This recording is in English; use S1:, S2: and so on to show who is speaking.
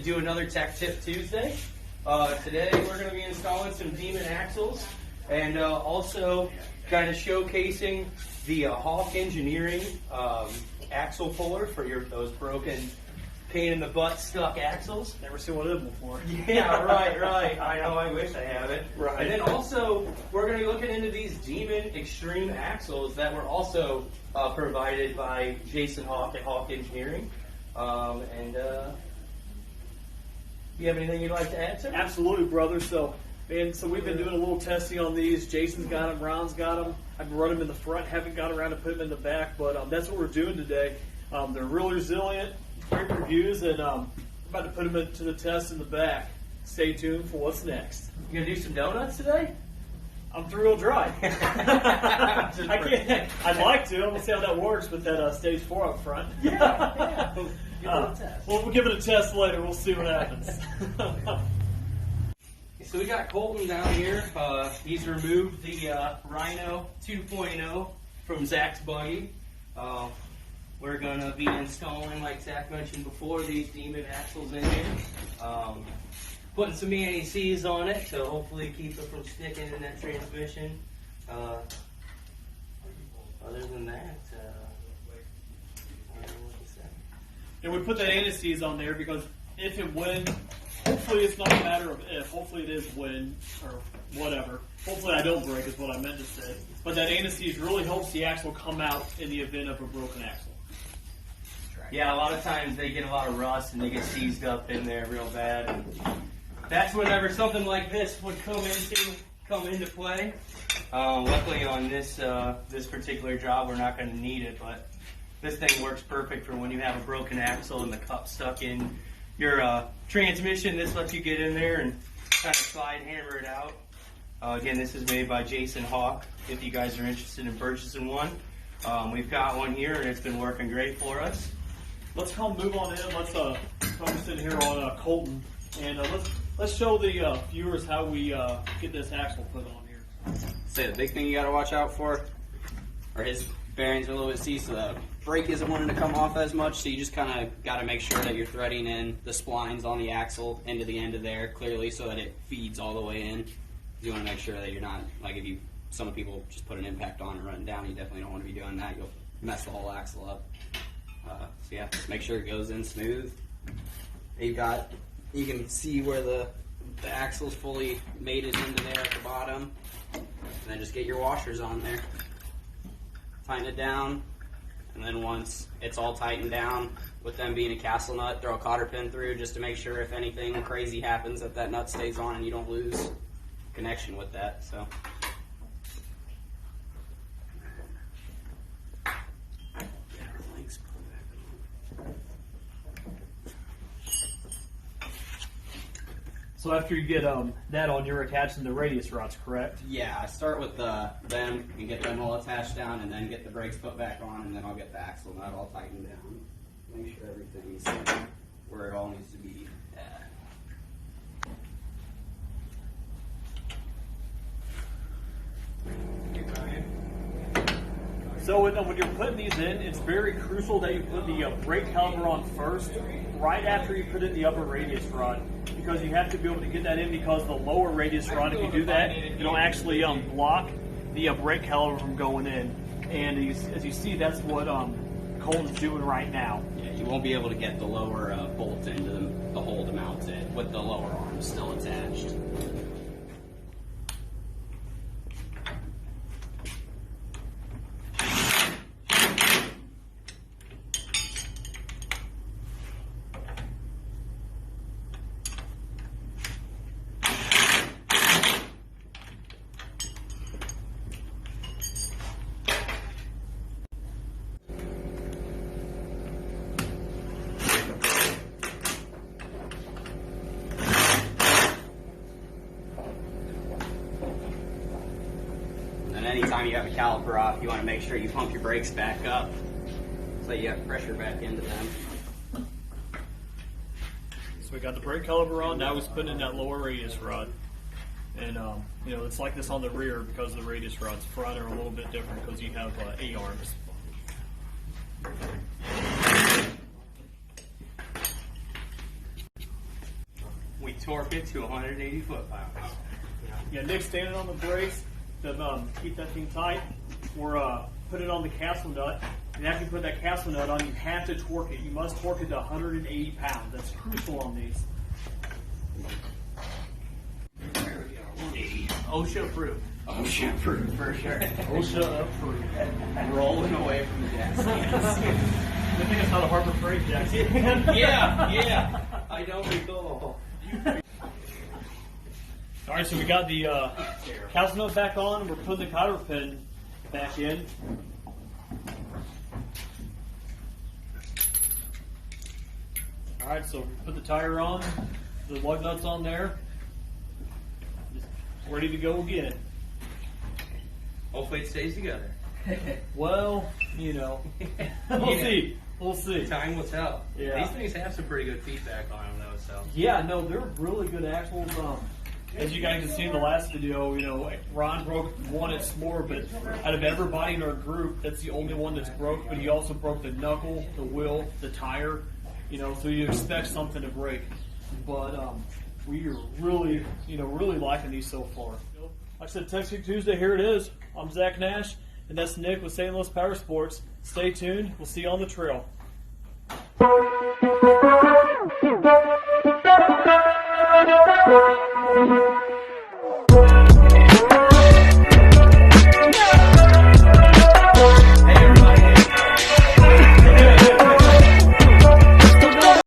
S1: do another Tech Tip Tuesday. Today we're going to be installing some Demon axles and also kind of showcasing the Hawk Engineering axle puller for those broken pain in the butt stuck axles.
S2: Never seen one of them before.
S1: Yeah, right. I know, I wish I have it.
S2: Right.
S1: And then also, we're going to be looking into these Demon Extreme axles that were also provided by Jason Hawk at Hawk Engineering. You have anything you'd like to add, sir?
S2: Absolutely, brother. So we've been doing a little testing on these. Jason's got them, Ron's got them. I've run them in the front, haven't got around to put them in the back, but that's what we're doing today. They're really resilient, great reviews, and I'm about to put them to the test in the back. Stay tuned for what's next.
S1: You gonna do some donuts today?
S2: I'm three-wheel drive. I can't. I'd like to. I'm gonna see how that works with that stage 4 up front.
S1: Yeah.
S2: We'll give it a test later. We'll see what happens.
S1: So we got Colton down here. He's removed the Rhino 2.0 from Zach's buggy. We're going to be installing, like Zach mentioned before, these Demon axles in here. Putting some anti-seize on it to hopefully keep it from sticking in that transmission. Other than that, I don't know what to say.
S2: And we put that anti-seize on there because if and when, hopefully it's not a matter of if, hopefully it is when, or whatever. Hopefully I don't break is what I meant to say. But that anti-seize really helps the axle come out in the event of a broken axle.
S1: Yeah, a lot of times they get a lot of rust and they get seized up in there real bad. And that's whenever something like this would come into play. Luckily on this particular job we're not going to need it, but this thing works perfect for when you have a broken axle and the cup stuck in your transmission. This lets you get in there and kind of slide hammer it out. Again, this is made by Jason Hawk. If you guys are interested in purchasing one, we've got one here and it's been working great for us.
S2: Let's move on in. Let's focus in here on Colton, and let's show the viewers how we get this axle put on here.
S3: So the big thing you got to watch out for are his bearings are a little bit seized, so the brake isn't wanting to come off as much. So you just kind of got to make sure that you're threading in the splines on the axle into the end of there clearly, so that it feeds all the way in. You want to make sure that you're not like some people just put an impact on and run it down. You definitely don't want to be doing that. You'll mess the whole axle up. So yeah, just make sure it goes in smooth. You can see where the axle's fully mated into there at the bottom. And then just get your washers on there. Tighten it down. And then once it's all tightened down, with them being a castle nut, throw a cotter pin through just to make sure if anything crazy happens that nut stays on and you don't lose connection with that.
S2: So after you get that on, you're attaching the radius rods, correct?
S3: Yeah, I start with them and get them all attached down, and then get the brakes put back on, and then I'll get the axle nut all tightened down. Make sure everything's where it all needs to be at.
S2: So when you're putting these in, it's very crucial that you put the brake caliper on first, right after you put in the upper radius rod, because you have to be able to get that in, because the lower radius rod, if you do that, it'll actually block the brake caliper from going in. And as you see, that's what Colton's doing right now.
S3: Yeah, you won't be able to get the lower bolt into the hole to mount it with the lower arm still attached. And anytime you have a caliper off, you want to make sure you pump your brakes back up so you have pressure back into them.
S2: So we got the brake caliper on, now he's putting in that lower radius rod. And it's like this on the rear because the radius rods front are a little bit different because you have A-arms.
S1: torque it to 180 foot-pounds.
S2: Yeah, Nick's standing on the brakes to keep that thing tight. We're putting on the castle nut. And after you put that castle nut on, you have to torque it. You must torque it to 180 pounds. That's crucial on these.
S1: There we go. OSHA proof.
S3: OSHA proof for sure.
S2: OSHA approved.
S3: Rolling away from the gas cans.
S2: I think it's not a Harbor Freight jacket.
S1: Yeah. I don't recall.
S2: All right, so we got the castle nut back on, and we're putting the cotter pin back in. All right, so put the tire on, the lug nuts on there, just ready to go again.
S1: Hopefully it stays together.
S2: Well, we'll see. We'll see.
S1: Time will tell.
S2: Yeah.
S1: These things have some pretty good feedback on them, though. So.
S2: Yeah, no, they're really good axles. As you guys can see in the last video, Ron broke one at S'more, but out of everybody in our group, that's the only one that's broke. But he also broke the knuckle, the wheel, the tire. So you expect something to break. But we are really, really liking these so far. Like I said, Texas Tuesday, here it is. I'm Zach Nash, and that's Nick with St. Louis Powersports. Stay tuned. We'll see you on the trail.
S4: Thank you.